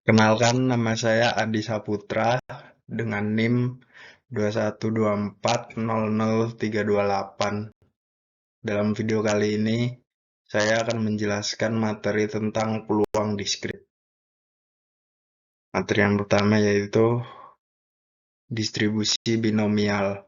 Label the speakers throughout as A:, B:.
A: Kenalkan, nama saya Adi Saputra dengan NIM 212400328. Dalam video kali ini, saya akan menjelaskan materi tentang peluang diskrit. Materi yang pertama yaitu distribusi binomial.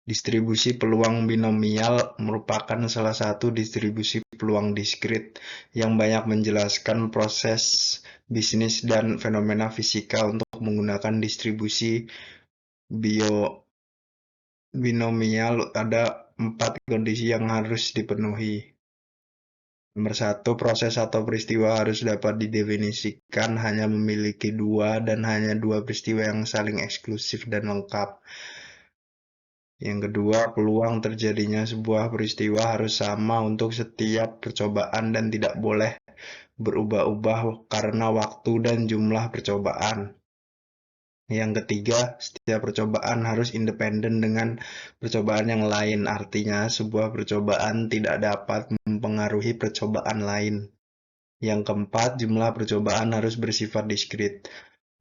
A: Distribusi peluang binomial merupakan salah satu distribusi peluang diskrit yang banyak menjelaskan proses bisnis dan fenomena fisika untuk menggunakan distribusi binomial. Ada 4 kondisi yang harus dipenuhi. Nomor 1, proses atau peristiwa harus dapat didefinisikan hanya memiliki dua dan hanya dua peristiwa yang saling eksklusif dan lengkap. Yang kedua, peluang terjadinya sebuah peristiwa harus sama untuk setiap percobaan dan tidak boleh berubah-ubah karena waktu dan jumlah percobaan. Yang ketiga, setiap percobaan harus independen dengan percobaan yang lain. Artinya, sebuah percobaan tidak dapat mempengaruhi percobaan lain. Yang keempat, jumlah percobaan harus bersifat diskrit.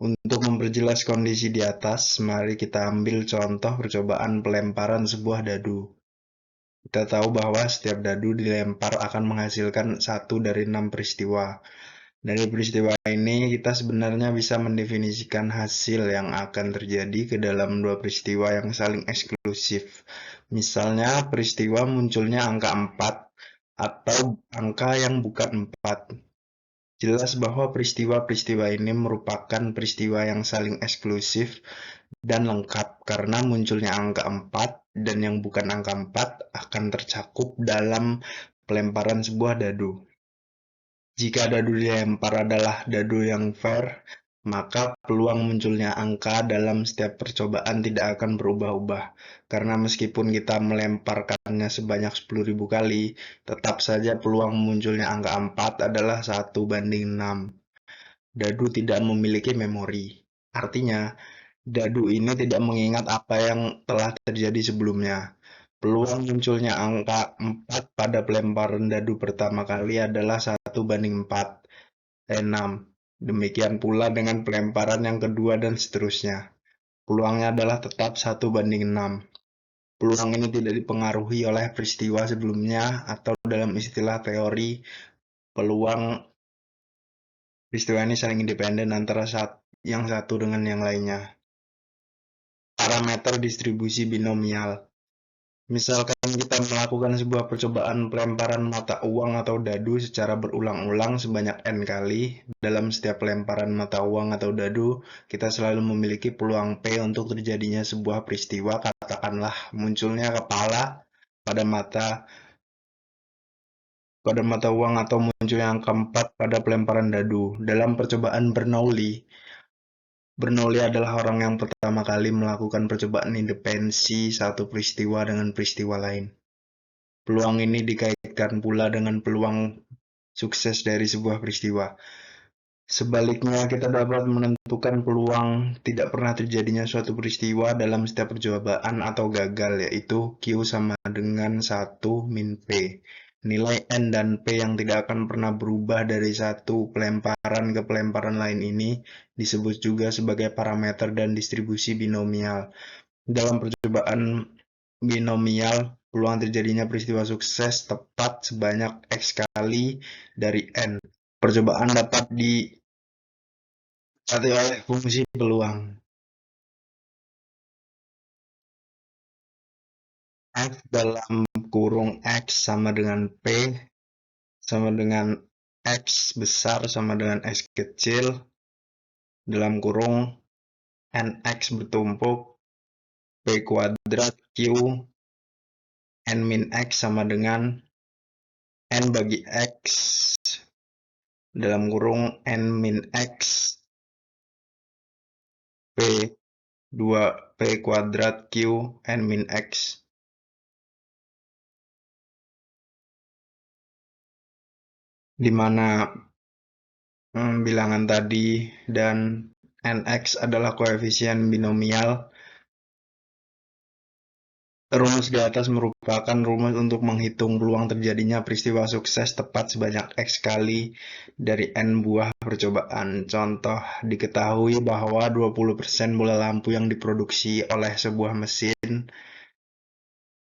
A: Untuk memperjelas kondisi di atas, mari kita ambil contoh percobaan pelemparan sebuah dadu. Kita tahu bahwa setiap dadu dilempar akan menghasilkan 1 dari 6 peristiwa. Dari peristiwa ini, kita sebenarnya bisa mendefinisikan hasil yang akan terjadi ke dalam dua peristiwa yang saling eksklusif. Misalnya, peristiwa munculnya angka 4 atau angka yang bukan 4. Jelas bahwa peristiwa-peristiwa ini merupakan peristiwa yang saling eksklusif dan lengkap karena munculnya angka 4 dan yang bukan angka 4 akan tercakup dalam pelemparan sebuah dadu. Jika dadu dilempar adalah dadu yang fair, maka peluang munculnya angka dalam setiap percobaan tidak akan berubah-ubah. Karena meskipun kita melemparkannya sebanyak 10.000 kali, tetap saja peluang munculnya angka 4 adalah 1:6. Dadu tidak memiliki memori. Artinya, dadu ini tidak mengingat apa yang telah terjadi sebelumnya. Peluang munculnya angka 4 pada pelemparan dadu pertama kali adalah 1:6. Demikian pula dengan pelemparan yang kedua dan seterusnya. Peluangnya adalah tetap 1:6. Peluang ini tidak dipengaruhi oleh peristiwa sebelumnya atau dalam istilah teori peluang, peristiwa ini saling independen antara yang satu dengan yang lainnya. Parameter distribusi binomial. Misalkan kita melakukan sebuah percobaan pelemparan mata uang atau dadu secara berulang-ulang sebanyak N kali. Dalam setiap pelemparan mata uang atau dadu, kita selalu memiliki peluang P untuk terjadinya sebuah peristiwa, katakanlah munculnya kepala pada mata uang atau munculnya angka 4 pada pelemparan dadu. Dalam percobaan Bernoulli adalah orang yang pertama kali melakukan percobaan independensi satu peristiwa dengan peristiwa lain. Peluang ini dikaitkan pula dengan peluang sukses dari sebuah peristiwa. Sebaliknya, kita dapat menentukan peluang tidak pernah terjadinya suatu peristiwa dalam setiap percobaan atau gagal, yaitu Q sama dengan 1 min P. Nilai N dan P yang tidak akan pernah berubah dari satu pelemparan ke pelemparan lain ini disebut juga sebagai parameter dan distribusi binomial. Dalam percobaan binomial, peluang terjadinya peristiwa sukses tepat sebanyak X kali dari N. Percobaan dapat dicapai oleh fungsi peluang. F dalam kurung X sama dengan P sama dengan X besar sama dengan X kecil dalam kurung NX bertumpuk P kuadrat Q N min X sama dengan N bagi X dalam kurung N min X P 2P kuadrat Q N min X. Di mana bilangan tadi dan NX adalah koefisien binomial. Rumus di atas merupakan rumus untuk menghitung peluang terjadinya peristiwa sukses tepat sebanyak X kali dari N buah percobaan. Contoh, diketahui bahwa 20% bola lampu yang diproduksi oleh sebuah mesin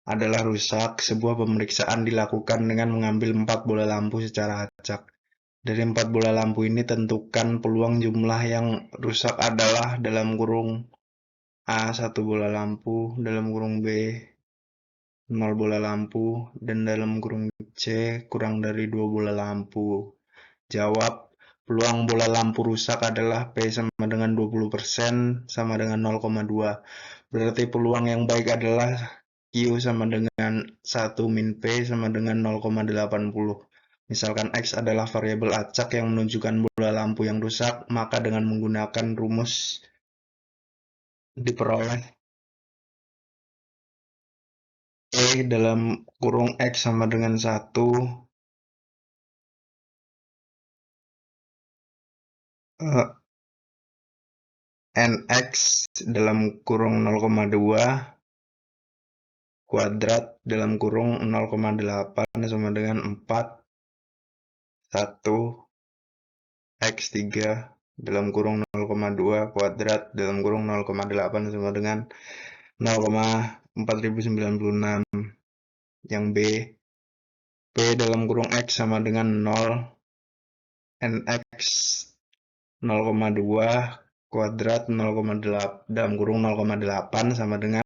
A: adalah rusak. Sebuah pemeriksaan dilakukan dengan mengambil 4 bola lampu secara acak. Dari 4 bola lampu ini tentukan peluang jumlah yang rusak adalah dalam kurung A 1 bola lampu, dalam kurung B 0 bola lampu, dan dalam kurung C kurang dari 2 bola lampu. Jawab, peluang bola lampu rusak adalah P sama dengan 20% sama dengan 0,2. Berarti peluang yang baik adalah Q sama dengan 1 min P sama dengan 0,80. Misalkan X adalah variabel acak yang menunjukkan bola lampu yang rusak, maka dengan menggunakan rumus diperoleh E dalam kurung X sama dengan 1, NX dalam kurung 0,2 kuadrat dalam kurung 0,8 sama dengan 4, 1, X3 dalam kurung 0,2 kuadrat dalam kurung 0,8 sama dengan 0,4096. Yang B, P dalam kurung X sama dengan 0, NX 0,2 kuadrat 0,8 dalam kurung 0,8 sama dengan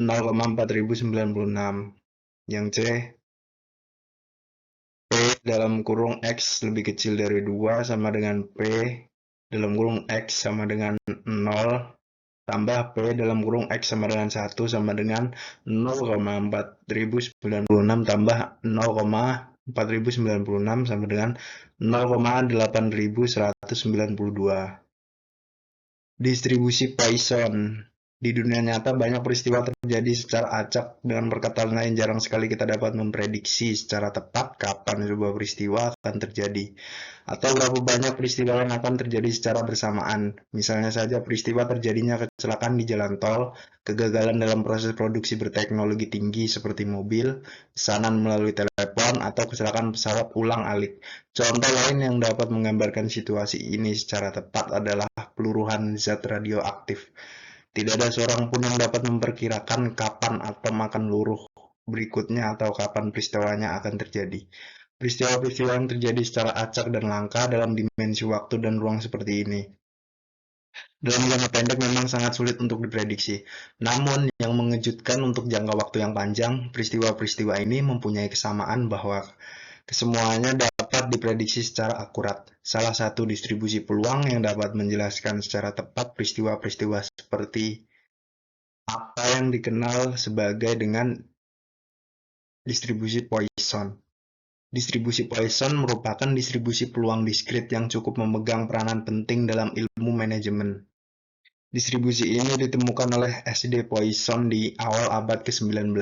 A: 0,4096. Yang C, P dalam kurung X lebih kecil dari 2 sama dengan P dalam kurung X sama dengan 0 tambah P dalam kurung X sama dengan 1 sama dengan 0,4096 tambah 0,4096 sama dengan 0,8192. Distribusi Poisson. Di dunia nyata banyak peristiwa terjadi secara acak. Dengan perkataan lain, jarang sekali kita dapat memprediksi secara tepat kapan sebuah peristiwa akan terjadi, atau berapa banyak peristiwa yang akan terjadi secara bersamaan. Misalnya saja peristiwa terjadinya kecelakaan di jalan tol, kegagalan dalam proses produksi berteknologi tinggi seperti mobil, pesanan melalui telepon, atau kecelakaan pesawat ulang-alik. Contoh lain yang dapat menggambarkan situasi ini secara tepat adalah peluruhan zat radioaktif. Tidak ada seorang pun yang dapat memperkirakan kapan atom akan luruh berikutnya atau kapan peristiwanya akan terjadi. Peristiwa-peristiwa yang terjadi secara acak dan langka dalam dimensi waktu dan ruang seperti ini dalam jangka pendek memang sangat sulit untuk diprediksi. Namun, yang mengejutkan untuk jangka waktu yang panjang, peristiwa-peristiwa ini mempunyai kesamaan bahwa kesemuanya dapat diprediksi secara akurat. Salah satu distribusi peluang yang dapat menjelaskan secara tepat peristiwa-peristiwa seperti apa yang dikenal sebagai dengan distribusi Poisson. Distribusi Poisson merupakan distribusi peluang diskrit yang cukup memegang peranan penting dalam ilmu manajemen. Distribusi ini ditemukan oleh S.D. Poisson di awal abad ke-19.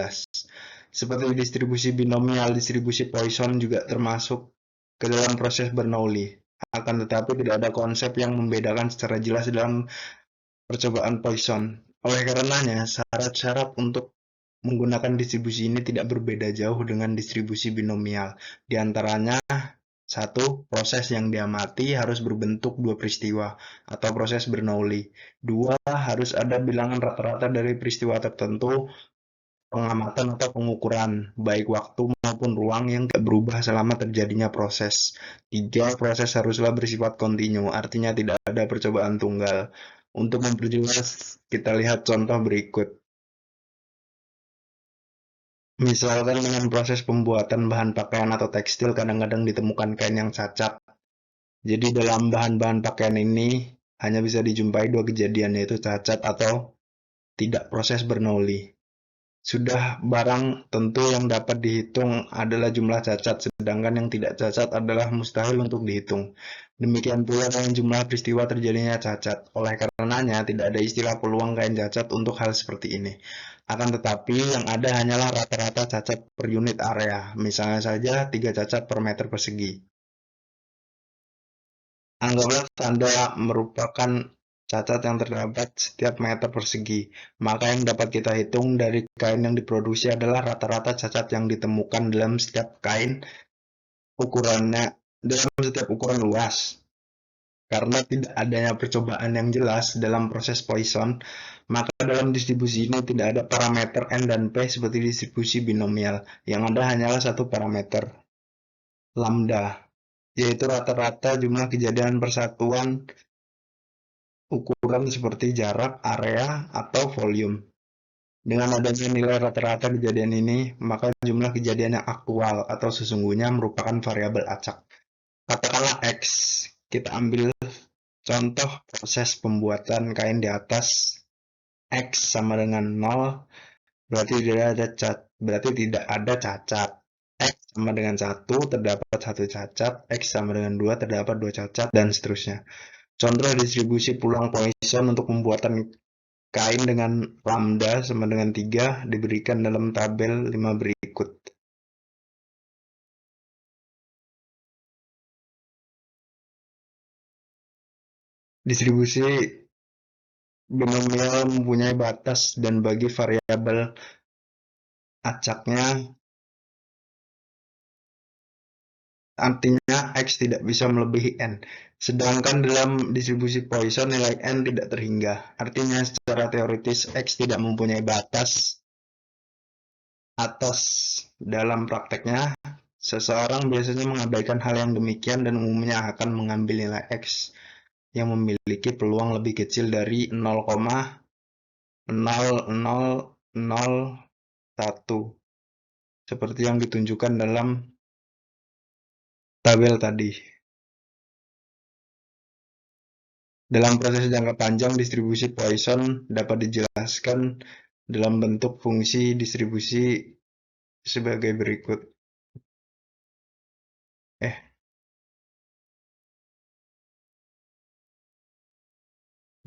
A: Seperti distribusi binomial, distribusi Poisson juga termasuk ke dalam proses Bernoulli. Akan tetapi tidak ada konsep yang membedakan secara jelas dalam percobaan Poisson. Oleh karenanya, syarat-syarat untuk menggunakan distribusi ini tidak berbeda jauh dengan distribusi binomial. Di antaranya, 1. Proses yang diamati harus berbentuk dua peristiwa atau proses Bernoulli. 2. Harus ada bilangan rata-rata dari peristiwa tertentu, pengamatan atau pengukuran, baik waktu maupun ruang yang tidak berubah selama terjadinya proses. 3. Proses haruslah bersifat kontinu, artinya tidak ada percobaan tunggal. Untuk memperjelas, kita lihat contoh berikut. Misalkan dengan proses pembuatan bahan pakaian atau tekstil kadang-kadang ditemukan kain yang cacat. Jadi dalam bahan-bahan pakaian ini hanya bisa dijumpai dua kejadian, yaitu cacat atau tidak proses Bernoulli. Sudah barang tentu yang dapat dihitung adalah jumlah cacat, sedangkan yang tidak cacat adalah mustahil untuk dihitung. Demikian pula dengan jumlah peristiwa terjadinya cacat. Oleh karenanya, tidak ada istilah peluang kain cacat untuk hal seperti ini. Akan tetapi, yang ada hanyalah rata-rata cacat per unit area. Misalnya saja 3 cacat per meter persegi. Anggaplah tanda merupakan cacat yang terdapat setiap meter persegi. Maka yang dapat kita hitung dari kain yang diproduksi adalah rata-rata cacat yang ditemukan dalam setiap kain ukurannya dalam setiap ukuran luas. Karena tidak adanya percobaan yang jelas dalam proses Poisson, maka dalam distribusi ini tidak ada parameter N dan P seperti distribusi binomial. Yang ada hanyalah satu parameter, lambda, yaitu rata-rata jumlah kejadian persatuan ukuran seperti jarak, area, atau volume. Dengan adanya nilai rata-rata kejadian ini, maka jumlah kejadian yang aktual atau sesungguhnya merupakan variabel acak. Katakanlah X. Kita ambil contoh proses pembuatan kain di atas. X sama dengan 0, berarti tidak ada cacat. X sama dengan 1, terdapat 1 cacat. X sama dengan 2, terdapat 2 cacat, dan seterusnya. Contoh distribusi peluang Poisson untuk pembuatan kain dengan lambda sama dengan 3 diberikan dalam tabel 5 berikut. Distribusi binomial mempunyai batas dan bagi variabel acaknya, artinya X tidak bisa melebihi N. Sedangkan dalam distribusi Poisson nilai N tidak terhingga. Artinya secara teoritis X tidak mempunyai batas atas. Dalam prakteknya, seseorang biasanya mengabaikan hal yang demikian dan umumnya akan mengambil nilai X yang memiliki peluang lebih kecil dari 0,0001 seperti yang ditunjukkan dalam tabel tadi. Dalam proses jangka panjang, distribusi Poisson dapat dijelaskan dalam bentuk fungsi distribusi sebagai berikut.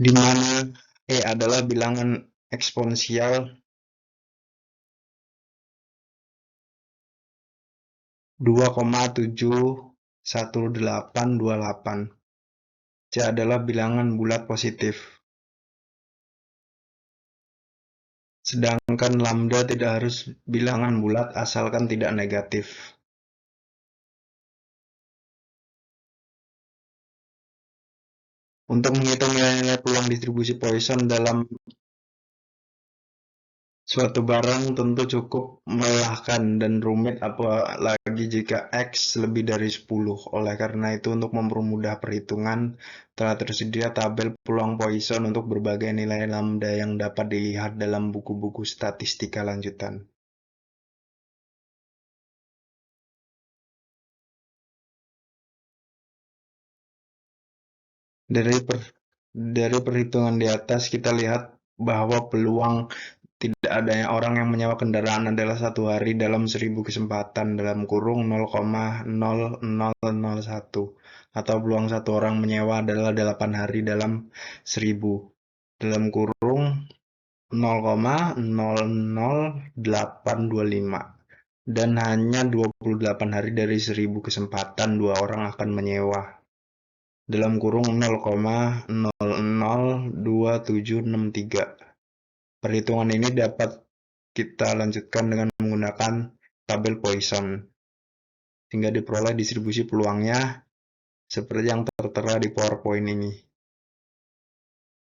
A: Di mana E adalah bilangan eksponensial 2,71828. C adalah bilangan bulat positif. Sedangkan lambda tidak harus bilangan bulat asalkan tidak negatif. Untuk menghitung nilai-nilai peluang distribusi Poisson dalam suatu barang tentu cukup melelahkan dan rumit apalagi jika X lebih dari 10. Oleh karena itu, untuk mempermudah perhitungan, telah tersedia tabel peluang Poisson untuk berbagai nilai lambda yang dapat dilihat dalam buku-buku statistika lanjutan. Dari perhitungan di atas kita lihat bahwa peluang tidak adanya orang yang menyewa kendaraan adalah 1 hari dalam 1000 kesempatan dalam kurung 0,0001 atau peluang 1 orang menyewa adalah 8 hari dalam 1000 dalam kurung 0,00825 dan hanya 28 hari dari 1000 kesempatan 2 orang akan menyewa dalam kurung 0,002763. Perhitungan ini dapat kita lanjutkan dengan menggunakan tabel Poisson, sehingga diperoleh distribusi peluangnya seperti yang tertera di PowerPoint ini.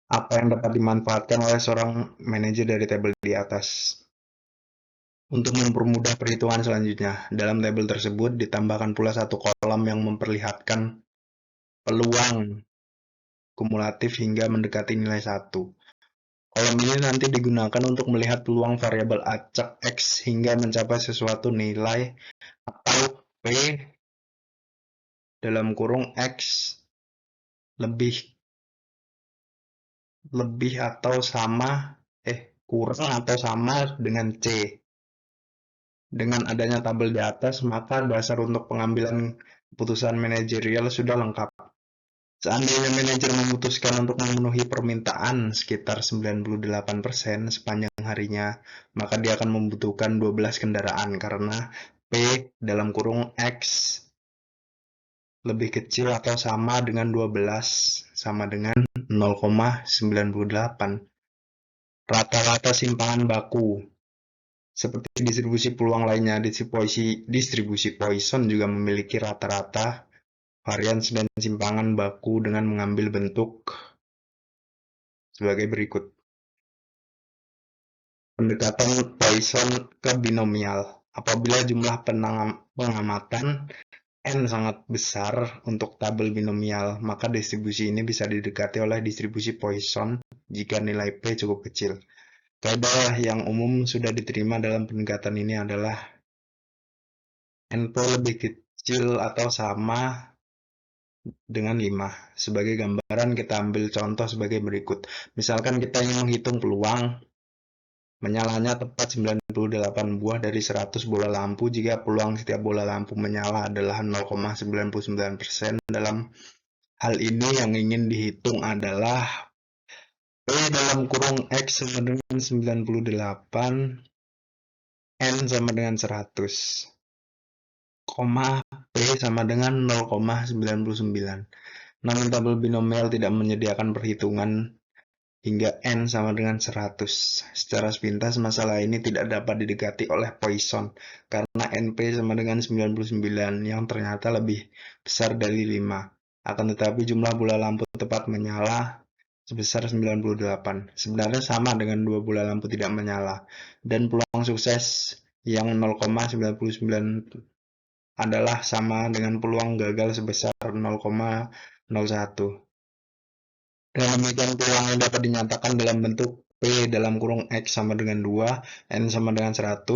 A: Apa yang dapat dimanfaatkan oleh seorang manajer dari tabel di atas? Untuk mempermudah perhitungan selanjutnya, dalam tabel tersebut ditambahkan pula satu kolom yang memperlihatkan peluang kumulatif hingga mendekati nilai 1. Kolom ini nanti digunakan untuk melihat peluang variabel acak X hingga mencapai sesuatu nilai atau P dalam kurung X lebih atau sama kurang atau sama dengan C. Dengan adanya tabel di atas, maka dasar untuk pengambilan keputusan manajerial sudah lengkap. Seandainya manajer memutuskan untuk memenuhi permintaan sekitar 98% sepanjang harinya, maka dia akan membutuhkan 12 kendaraan karena P dalam kurung X lebih kecil atau sama dengan 12 sama dengan 0,98. Rata-rata simpangan baku. Seperti distribusi peluang lainnya, distribusi Poisson juga memiliki rata-rata varians dan simpangan baku dengan mengambil bentuk sebagai berikut. Pendekatan Poisson ke binomial. Apabila jumlah pengamatan N sangat besar untuk tabel binomial, maka distribusi ini bisa didekati oleh distribusi Poisson jika nilai P cukup kecil. Kaidah yang umum sudah diterima dalam pendekatan ini adalah NP lebih kecil atau sama dengan 5. Sebagai gambaran kita ambil contoh sebagai berikut. Misalkan kita ingin menghitung peluang menyalanya tepat 98 buah dari 100 bola lampu jika peluang setiap bola lampu menyala adalah 0,99%. Dalam hal ini yang ingin dihitung adalah P dalam kurung X sama dengan 98, N sama dengan 100, P sama dengan 0,99. Namun tabel binomial tidak menyediakan perhitungan hingga N sama dengan 100. Secara sepintas masalah ini tidak dapat didekati oleh Poisson karena NP sama dengan 99 yang ternyata lebih besar dari 5. Akan tetapi jumlah bola lampu tepat menyala sebesar 98. Sebenarnya sama dengan 2 bola lampu tidak menyala. Dan peluang sukses yang 0,99 adalah sama dengan peluang gagal sebesar 0,01. Dengan demikian peluang yang dapat dinyatakan dalam bentuk P dalam kurung X sama dengan 2, N sama dengan 100,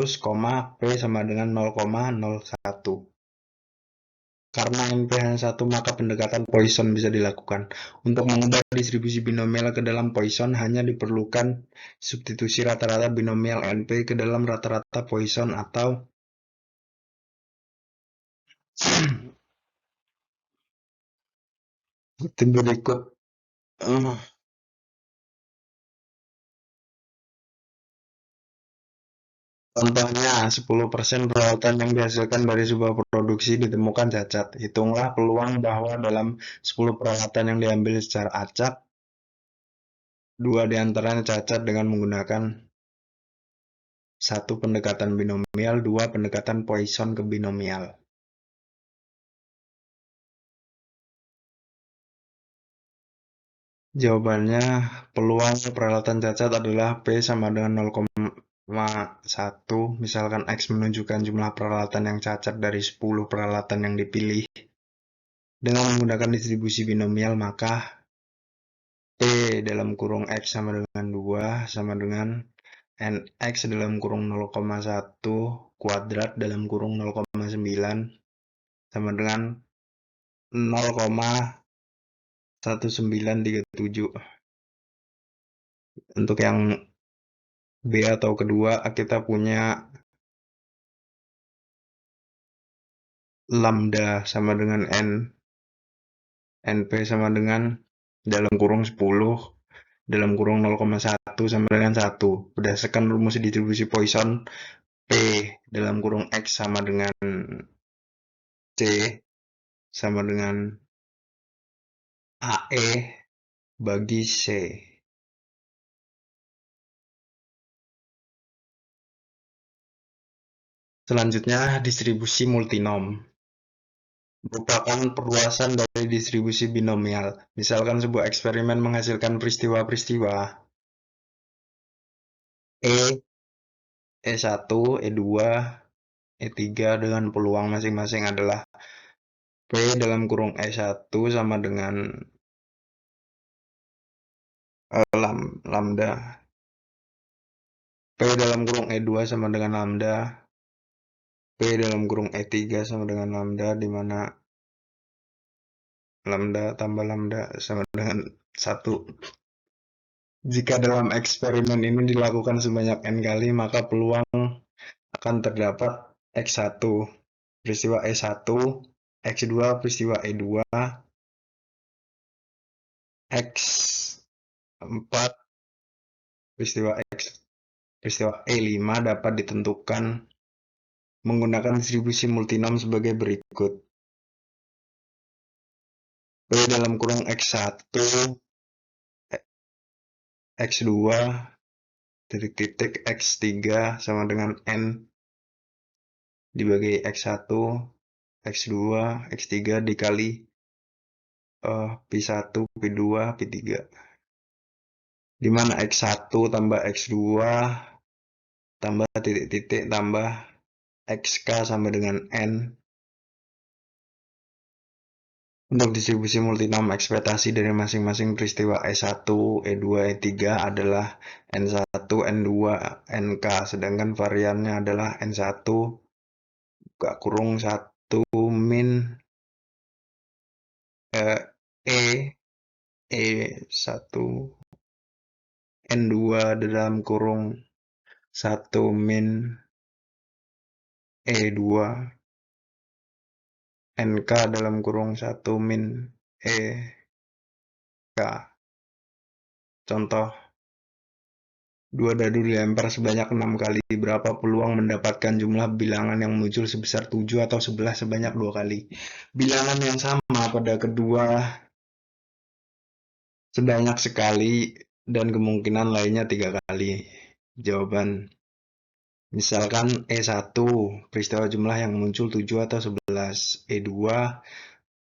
A: P sama dengan 0,01. Karena NP hanya 1, maka pendekatan Poisson bisa dilakukan. Untuk mengubah distribusi binomial ke dalam Poisson hanya diperlukan substitusi rata-rata binomial NP ke dalam rata-rata Poisson atau seperti berikut. Contohnya, 10% peralatan yang dihasilkan dari sebuah produksi ditemukan cacat. Hitunglah peluang bahwa dalam 10 peralatan yang diambil secara acak, 2 diantaranya cacat dengan menggunakan 1 pendekatan binomial, 2 pendekatan Poisson ke binomial. Jawabannya, peluang peralatan cacat adalah P sama dengan 0,1. Misalkan X menunjukkan jumlah peralatan yang cacat dari 10 peralatan yang dipilih. Dengan menggunakan distribusi binomial, maka P dalam kurung X sama dengan 2 sama dengan NX dalam kurung 0,1 kuadrat dalam kurung 0,9 sama dengan 0,1937. Untuk yang B atau kedua, kita punya lambda sama dengan N, NP sama dengan dalam kurung 10 dalam kurung 0,1 sama dengan 1. Berdasarkan rumus distribusi Poisson, P dalam kurung X sama dengan C sama dengan AE bagi C. Selanjutnya, distribusi multinom merupakan perluasan dari distribusi binomial. Misalkan sebuah eksperimen menghasilkan peristiwa-peristiwa E, E1, E2, E3 dengan peluang masing-masing adalah P dalam kurung E1 sama dengan lambda, P dalam kurung E2 sama dengan lambda, P dalam kurung E3 sama dengan lambda, di mana lambda tambah lambda sama dengan 1. Jika dalam eksperimen ini dilakukan sebanyak N kali, maka peluang akan terdapat X1 peristiwa E1, X2 peristiwa E2, X4 peristiwa E5 dapat ditentukan menggunakan distribusi multinom sebagai berikut. dalam kurung X1 X2 titik X3 sama dengan N dibagi X1 X2 X3 dikali Pi1 Pi2 Pi3, di mana X1 tambah X2 tambah titik-titik tambah XK sama dengan N. Untuk distribusi multinom ekspektasi dari masing-masing peristiwa E1, E2, E3 adalah N1, N2, NK, sedangkan variannya adalah N1 buka kurung 1 min E1 N2 dalam kurung 1 min E2 NK dalam kurung 1 min EK. Contoh, 2 dadu dilempar sebanyak 6 kali. Berapa peluang mendapatkan jumlah bilangan yang muncul sebesar 7 atau 11 sebanyak 2 kali? Bilangan yang sama pada kedua sebanyak sekali dan kemungkinan lainnya 3 kali. Jawaban. Misalkan E1, peristiwa jumlah yang muncul 7 atau 11. E2,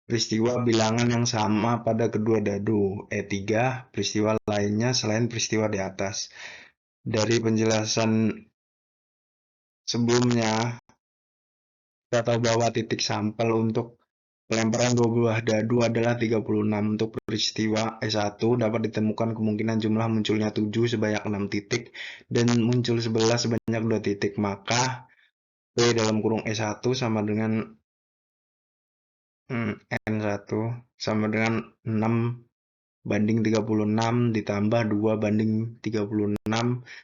A: peristiwa bilangan yang sama pada kedua dadu. E3, peristiwa lainnya selain peristiwa di atas. Dari penjelasan sebelumnya, kita tahu bahwa titik sampel untuk pelemparan dua buah dadu adalah 36. Untuk peristiwa E1 dapat ditemukan kemungkinan jumlah munculnya 7 sebanyak 6 titik dan muncul 11 sebanyak 2 titik. Maka P dalam kurung E1 sama dengan N1 sama dengan 6 banding 36 ditambah 2 banding 36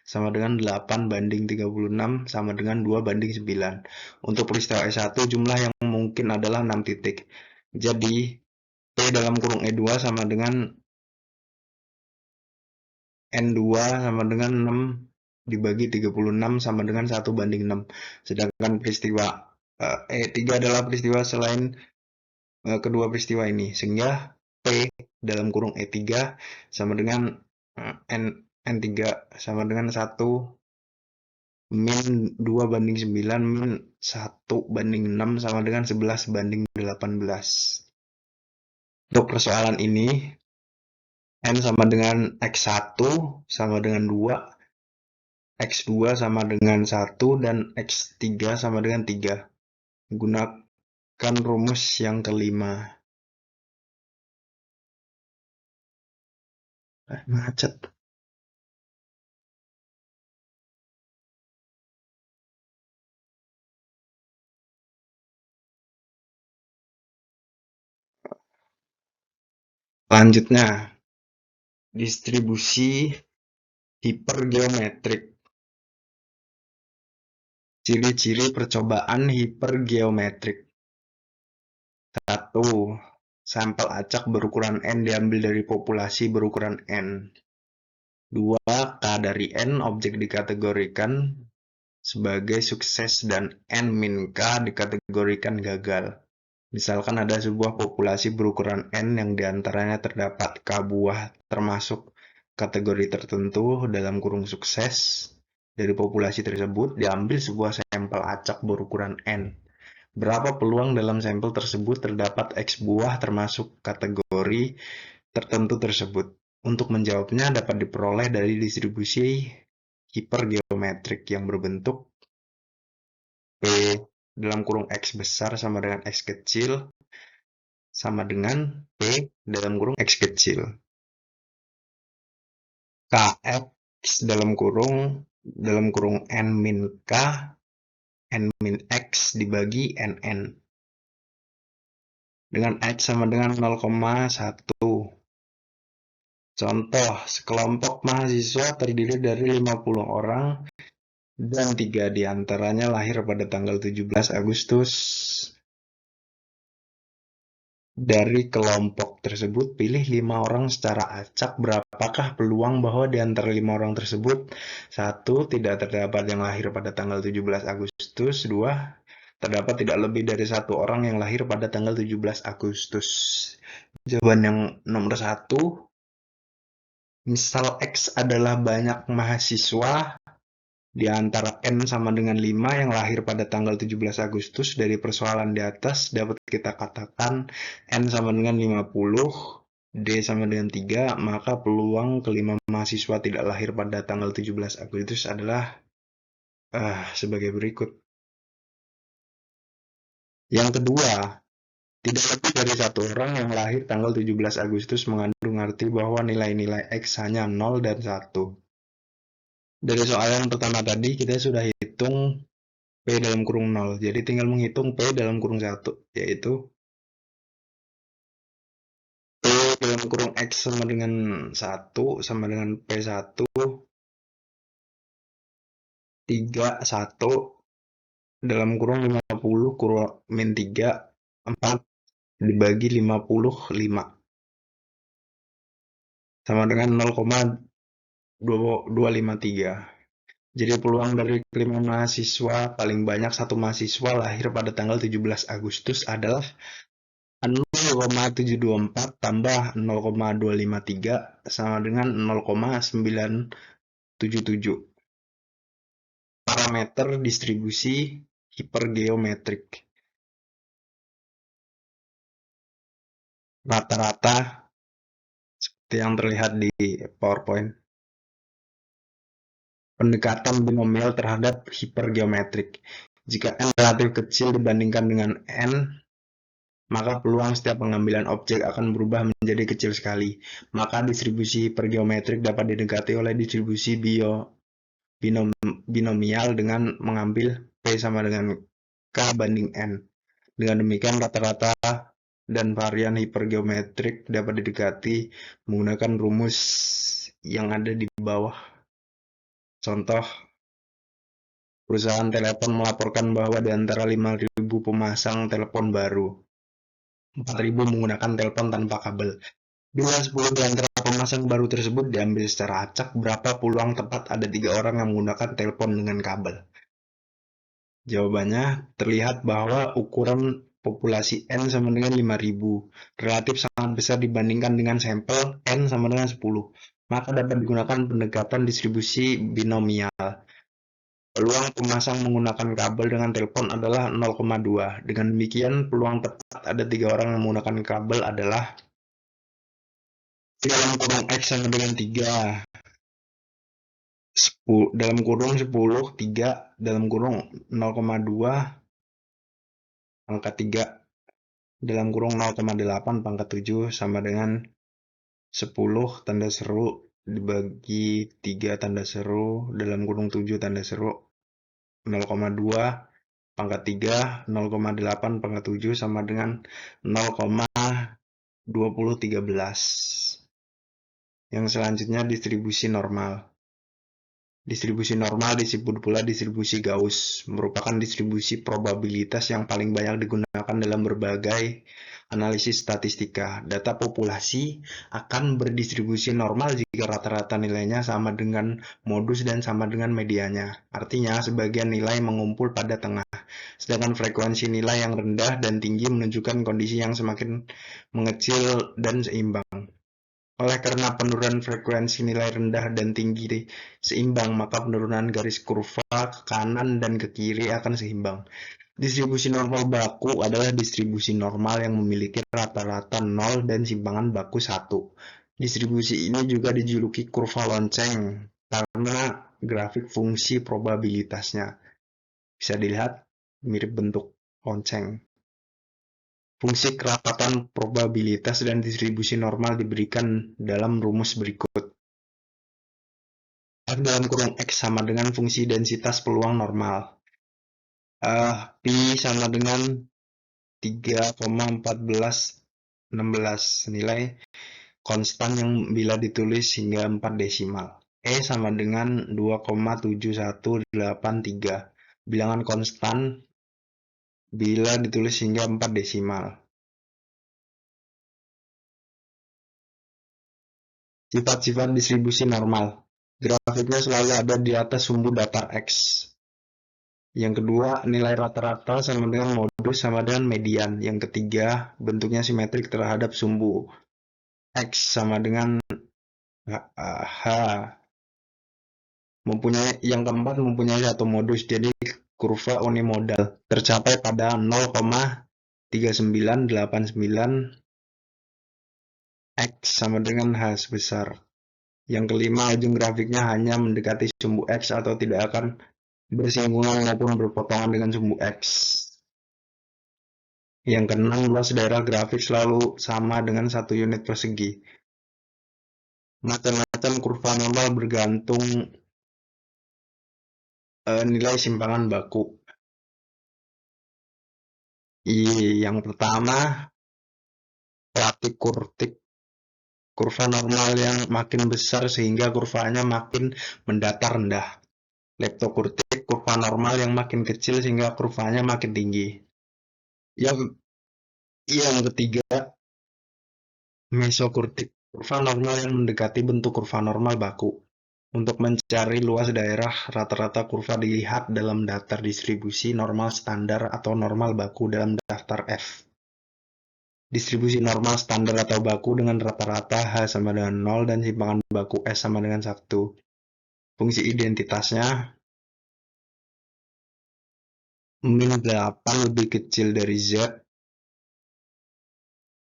A: sama dengan 8 banding 36 sama dengan 2 banding 9. Untuk peristiwa E1 jumlah yang mungkin adalah 6 titik. Jadi P dalam kurung E2 sama dengan N2 sama dengan 6 dibagi 36 sama dengan 1 banding 6. Sedangkan peristiwa E3 adalah peristiwa selain kedua peristiwa ini, sehingga P dalam kurung E3 sama dengan N3 sama dengan 1 min 2 banding 9 min 1 banding 6 sama dengan 11 banding 18. Untuk persoalan ini, N sama dengan X1 sama dengan 2, X2 sama dengan 1, dan X3 sama dengan 3. Gunakan rumus yang kelima. Macet. Selanjutnya, distribusi hipergeometrik. Ciri-ciri percobaan hipergeometrik. 1. Sampel acak berukuran N diambil dari populasi berukuran N. 2. K dari N, objek dikategorikan sebagai sukses dan N min K dikategorikan gagal. Misalkan ada sebuah populasi berukuran N yang diantaranya terdapat K buah termasuk kategori tertentu dalam kurung sukses. Dari populasi tersebut diambil sebuah sampel acak berukuran N. Berapa peluang dalam sampel tersebut terdapat X buah termasuk kategori tertentu tersebut? Untuk menjawabnya dapat diperoleh dari distribusi hipergeometrik yang berbentuk P dalam kurung X besar sama dengan X kecil sama dengan P dalam kurung X kecil. Kx dalam kurung N min K N min X dibagi NN. Dengan X sama dengan 0,1. Contoh, sekelompok mahasiswa terdiri dari 50 orang dan 3 diantaranya lahir pada tanggal 17 Agustus. Dari kelompok tersebut, pilih 5 orang secara acak. Berapakah peluang bahwa di antara 5 orang tersebut, 1. Tidak terdapat yang lahir pada tanggal 17 Agustus, 2. Terdapat tidak lebih dari 1 orang yang lahir pada tanggal 17 Agustus. Jawaban yang nomor 1, misal X adalah banyak mahasiswa di antara N sama dengan 5 yang lahir pada tanggal 17 Agustus. Dari persoalan di atas dapat kita katakan N sama dengan 50, D sama dengan 3, maka peluang kelima mahasiswa tidak lahir pada tanggal 17 Agustus adalah sebagai berikut. Yang kedua, tidak lebih dari satu orang yang lahir tanggal 17 Agustus mengandung arti bahwa nilai-nilai X hanya 0 dan 1. Dari soal yang pertama tadi kita sudah hitung P dalam kurung 0. Jadi tinggal menghitung P dalam kurung 1, yaitu P dalam kurung X sama dengan 1 sama dengan P1, 3, 1 dalam kurung 50 kurung min 3, 4 dibagi 55 sama dengan 0,253. Jadi peluang dari kelima mahasiswa, paling banyak satu mahasiswa lahir pada tanggal 17 Agustus adalah 0,724 tambah 0,253 sama dengan 0,977. Parameter distribusi hipergeometrik. Rata-rata seperti yang terlihat di PowerPoint. Pendekatan binomial terhadap hipergeometrik. Jika n relatif kecil dibandingkan dengan n, maka peluang setiap pengambilan objek akan berubah menjadi kecil sekali. Maka distribusi hipergeometrik dapat didekati oleh distribusi binomial dengan mengambil P sama dengan K banding N. Dengan demikian rata-rata dan varian hipergeometrik dapat didekati menggunakan rumus yang ada di bawah. Contoh, perusahaan telepon melaporkan bahwa di antara 5.000 pemasang telepon baru, 4.000 menggunakan telepon tanpa kabel. Bila 10 di antara pemasang baru tersebut diambil secara acak, berapa peluang tepat ada 3 orang yang menggunakan telepon dengan kabel? Jawabannya, terlihat bahwa ukuran populasi N sama dengan 5.000, relatif sangat besar dibandingkan dengan sampel N sama dengan 10. Maka dapat digunakan pendekatan distribusi binomial. Peluang pemasang menggunakan kabel dengan telepon adalah 0,2. Dengan demikian, peluang tepat ada 3 orang yang menggunakan kabel adalah dalam kurung X sama dengan 3, dalam kurung 10, 3, dalam kurung 0,2, pangkat 3, dalam kurung 0,8, pangkat 7, sama dengan 10 tanda seru dibagi 3 tanda seru, dalam kurung 7 tanda seru, 0,2, pangkat 3, 0,8 pangkat 7 sama dengan 0,2013. Yang selanjutnya distribusi normal. Distribusi normal disebut pula distribusi Gauss, merupakan distribusi probabilitas yang paling banyak digunakan dalam berbagai analisis statistika. Data populasi akan berdistribusi normal jika rata-rata nilainya sama dengan modus dan sama dengan medianya. Artinya, sebagian nilai mengumpul pada tengah, sedangkan frekuensi nilai yang rendah dan tinggi menunjukkan kondisi yang semakin mengecil dan seimbang. Oleh karena penurunan frekuensi nilai rendah dan tinggi seimbang, maka penurunan garis kurva ke kanan dan ke kiri akan seimbang. Distribusi normal baku adalah distribusi normal yang memiliki rata-rata 0 dan simpangan baku 1. Distribusi ini juga dijuluki kurva lonceng karena grafik fungsi probabilitasnya. Bisa dilihat mirip bentuk lonceng. Fungsi kerapatan probabilitas dan distribusi normal diberikan dalam rumus berikut. F dalam kurung X sama dengan fungsi densitas peluang normal. Pi sama dengan 3,1416, nilai konstan yang bila ditulis hingga 4 desimal. E sama dengan 2,7183, bilangan konstan bila ditulis hingga 4 desimal. Sifat-sifat distribusi normal. Grafiknya selalu ada di atas sumbu datar X. Yang kedua, nilai rata-rata sama dengan modus sama dengan median. Yang ketiga, bentuknya simetrik terhadap sumbu. X sama dengan H. Yang keempat, mempunyai satu modus, jadi kurva unimodal tercapai pada 0,3989 X sama dengan H sebesar. Yang kelima, ujung grafiknya hanya mendekati sumbu X atau tidak akan bersinggungan maupun berpotongan dengan sumbu X. Yang keenam, luas daerah grafik selalu sama dengan 1 unit persegi. Macam-macam kurva normal bergantung nilai simpangan baku. Yang pertama, Platik-Kurtik, kurva normal yang makin besar sehingga kurvanya makin mendatar rendah. Leptokurtik, kurva normal yang makin kecil sehingga kurvanya makin tinggi. Yang ketiga, Mesokurtik, kurva normal yang mendekati bentuk kurva normal baku. Untuk mencari luas daerah, rata-rata kurva dilihat dalam daftar distribusi normal standar atau normal baku dalam daftar F. Distribusi normal standar atau baku dengan rata-rata H sama dengan 0 dan simpangan baku S sama dengan 1. Fungsi identitasnya min 8 lebih kecil dari Z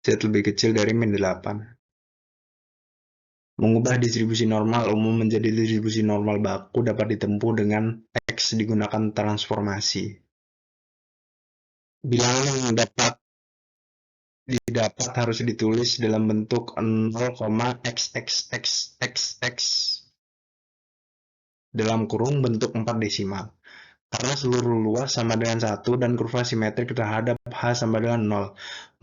A: lebih kecil dari min 8. Mengubah distribusi normal umum menjadi distribusi normal baku dapat ditempuh dengan X digunakan transformasi. Bilangan yang didapat harus ditulis dalam bentuk 0,xxxxx dalam kurung bentuk 4 desimal. Karena seluruh luas sama dengan 1 dan kurva simetrik terhadap H sama dengan 0,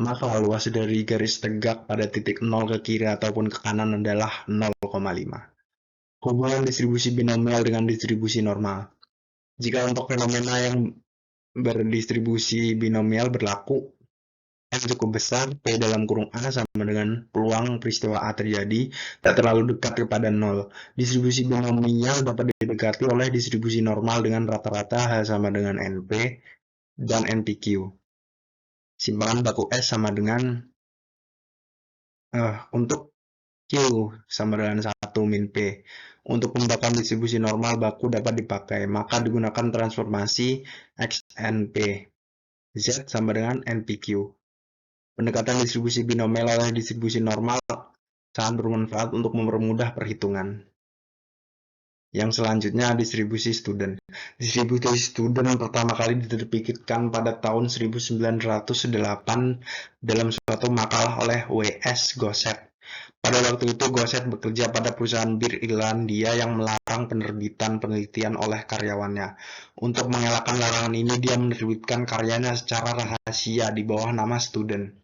A: maka luas dari garis tegak pada titik 0 ke kiri ataupun ke kanan adalah 0,5. Hubungan distribusi binomial dengan distribusi normal. Jika untuk fenomena yang berdistribusi binomial berlaku, N cukup besar, P dalam kurung A sama dengan peluang peristiwa A terjadi tak terlalu dekat kepada 0. Distribusi binomial dapat didekati oleh distribusi normal dengan rata-rata H sama dengan NP dan NPQ. Simpangan baku S sama dengan untuk Q sama dengan 1 min P. Untuk pembuatan distribusi normal baku dapat dipakai, maka digunakan transformasi XNP. Z sama dengan NPQ. Pendekatan distribusi binomial oleh distribusi normal sangat bermanfaat untuk mempermudah perhitungan. Yang selanjutnya, distribusi student. Distribusi student pertama kali diterpikirkan pada tahun 1908 dalam suatu makalah oleh W.S. Gosset. Pada waktu itu, Gosset bekerja pada perusahaan bir Irlandia yang melarang penerbitan penelitian oleh karyawannya. Untuk mengelakkan larangan ini, dia menerbitkan karyanya secara rahasia di bawah nama student.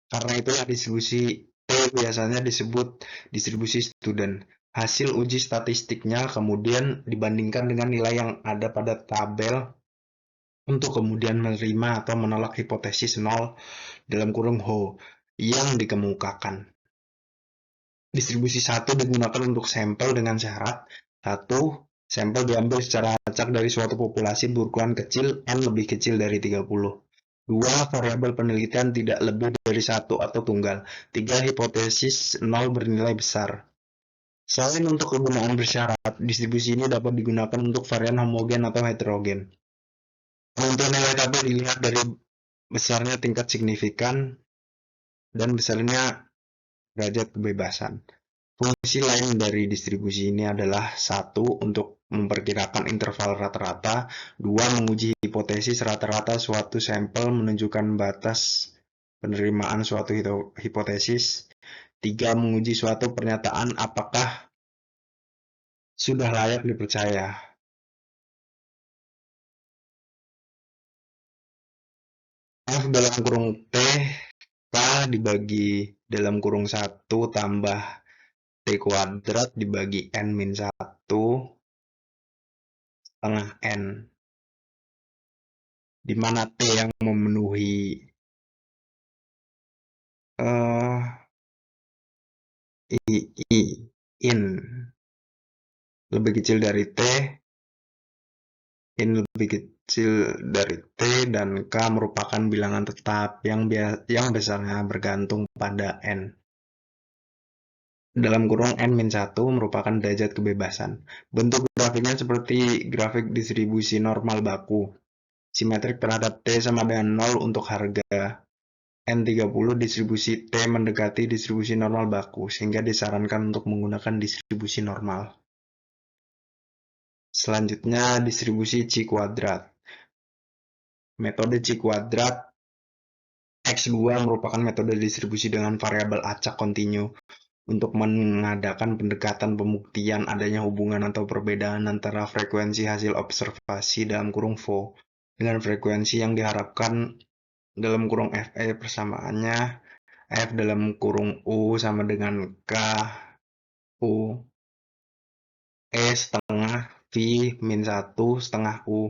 A: Karena itulah distribusi T biasanya disebut distribusi student. Hasil uji statistiknya kemudian dibandingkan dengan nilai yang ada pada tabel untuk kemudian menerima atau menolak hipotesis 0 dalam kurung H yang dikemukakan. Distribusi 1 digunakan untuk sampel dengan syarat 1. Sampel diambil secara acak dari suatu populasi berukuran kecil N lebih kecil dari 30. 2. Variabel penelitian tidak lebih dari 1 atau tunggal. 3. Hipotesis 0 bernilai besar. Selain untuk kegunaan bersyarat, distribusi ini dapat digunakan untuk varian homogen atau heterogen. Penentuan nilai tabel dilihat dari besarnya tingkat signifikan dan besarnya derajat kebebasan. Fungsi lain dari distribusi ini adalah 1. Untuk memperkirakan interval rata-rata. 2. Menguji hipotesis rata-rata suatu sampel menunjukkan batas penerimaan suatu hipotesis. 3. Menguji suatu pernyataan apakah sudah layak dipercaya. F dalam kurung T K dibagi dalam kurung 1 tambah T kuadrat dibagi N min 1 setengah N, di mana T yang memenuhi in lebih kecil dari T Ini lebih kecil dari T dan K merupakan bilangan tetap yang besarnya bergantung pada N. Dalam kurung N-1 merupakan derajat kebebasan. Bentuk grafiknya seperti grafik distribusi normal baku. Simetrik terhadap T sama dengan 0 untuk harga N30 distribusi T mendekati distribusi normal baku, sehingga disarankan untuk menggunakan distribusi normal. Selanjutnya, distribusi Chi kuadrat. Metode Chi kuadrat X2 merupakan metode distribusi dengan variabel acak kontinu untuk mengadakan pendekatan pembuktian adanya hubungan atau perbedaan antara frekuensi hasil observasi dalam kurung VO dengan frekuensi yang diharapkan dalam kurung FE. Persamaannya F dalam kurung U sama dengan K U E setengah V min 1 setengah U.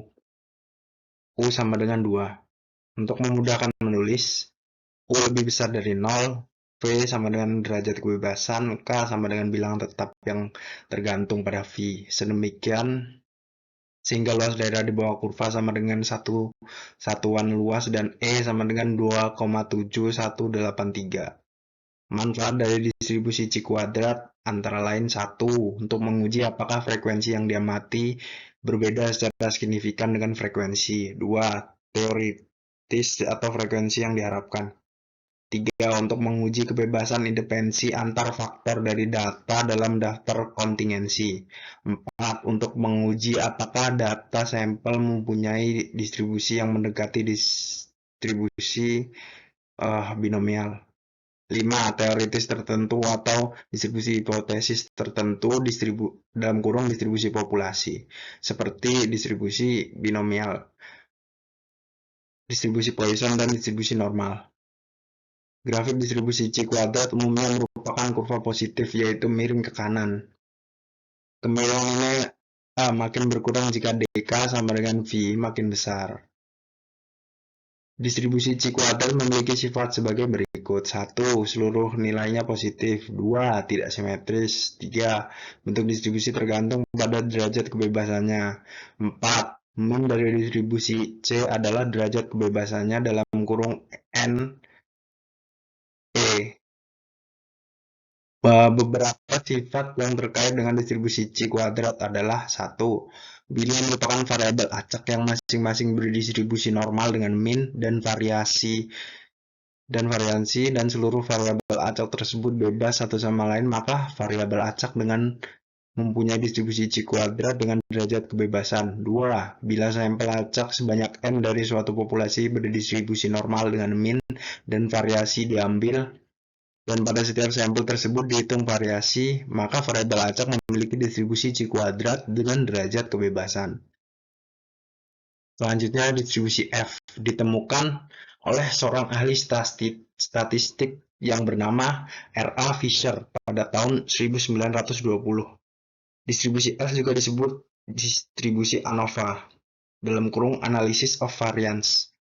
A: U sama dengan 2. Untuk memudahkan menulis, U lebih besar dari 0, V sama dengan derajat kebebasan, K sama dengan bilangan tetap yang tergantung pada V. Sedemikian sehingga luas daerah di bawah kurva sama dengan 1 satuan luas dan E sama dengan 2,7183. Manfaat dari distribusi Chi kuadrat antara lain 1. Untuk menguji apakah frekuensi yang diamati berbeda secara signifikan dengan frekuensi. 2. Teoritis atau frekuensi yang diharapkan. 3. Untuk menguji kebebasan independensi antar faktor dari data dalam daftar kontingensi. 4. Untuk menguji apakah data sampel mempunyai distribusi yang mendekati distribusi binomial. 5. Teoritis tertentu atau distribusi hipotesis tertentu dalam kurung distribusi populasi, seperti distribusi binomial, distribusi Poisson, dan distribusi normal. Grafik distribusi Chi kuadrat umumnya merupakan kurva positif, yaitu miring ke kanan. Kemiringan ini makin berkurang jika dk sama dengan V makin besar. Distribusi Chi kuadrat memiliki sifat sebagai berikut. 1. Seluruh nilainya positif. 2. Tidak simetris. 3. Bentuk distribusi tergantung pada derajat kebebasannya. 4. Min dari distribusi C adalah derajat kebebasannya dalam kurung N E. Beberapa sifat yang terkait dengan distribusi Chi kuadrat adalah 1. Bila merupakan variabel acak yang masing-masing berdistribusi normal dengan min dan variasi dan seluruh variabel acak tersebut bebas satu sama lain, maka variabel acak dengan mempunyai distribusi Chi kuadrat dengan derajat kebebasan. 2. Bila sampel acak sebanyak n dari suatu populasi berdistribusi normal dengan min dan variasi diambil, dan pada setiap sampel tersebut dihitung variasi, maka variabel acak memiliki distribusi Chi kuadrat dengan derajat kebebasan. Selanjutnya, distribusi F ditemukan oleh seorang ahli statistik yang bernama R.A. Fisher pada tahun 1920. Distribusi F juga disebut distribusi ANOVA dalam kurung analysis of variance.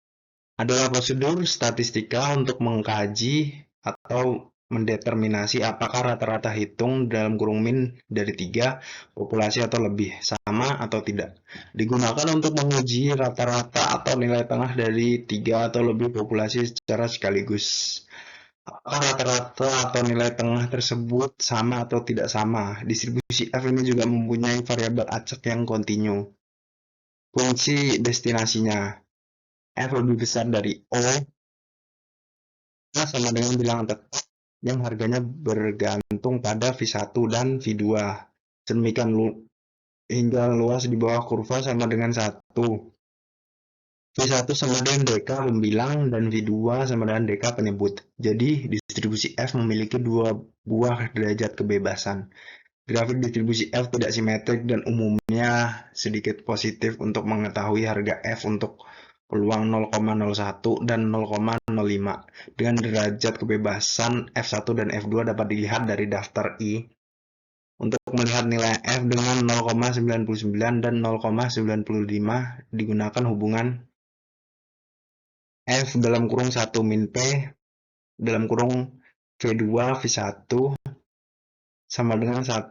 A: Adalah prosedur statistika untuk mengkaji atau mendeterminasi apakah rata-rata hitung dalam kurung min dari 3 populasi atau lebih sama atau tidak. Digunakan untuk menguji rata-rata atau nilai tengah dari 3 atau lebih populasi secara sekaligus. Apakah rata-rata atau nilai tengah tersebut sama atau tidak sama? Distribusi F ini juga mempunyai variabel acak yang kontinu. Kunci destinasinya F lebih besar dari O sama dengan bilangan tetap yang harganya bergantung pada V1 dan V2. Sedemikian hingga luas di bawah kurva sama dengan 1. V1 sama dengan dk pembilang dan V2 sama dengan dk penyebut. Jadi distribusi F memiliki dua buah derajat kebebasan. Grafik distribusi F tidak simetrik dan umumnya sedikit positif untuk mengetahui harga F untuk peluang 0,01 dan 0,05. Dengan derajat kebebasan F1 dan F2 dapat dilihat dari daftar I. Untuk melihat nilai F dengan 0,99 dan 0,95 digunakan hubungan F dalam kurung 1 min P dalam kurung V2 V1 sama dengan 1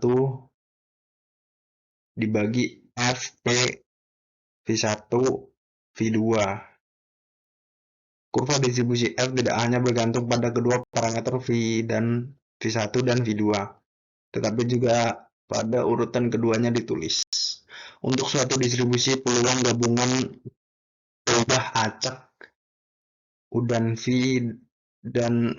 A: dibagi FP V1, V2. Kurva distribusi F tidak hanya bergantung pada kedua parameter V1 dan V2, tetapi juga pada urutan keduanya ditulis. Untuk suatu distribusi, peluang gabungan perubahan acak U dan V dan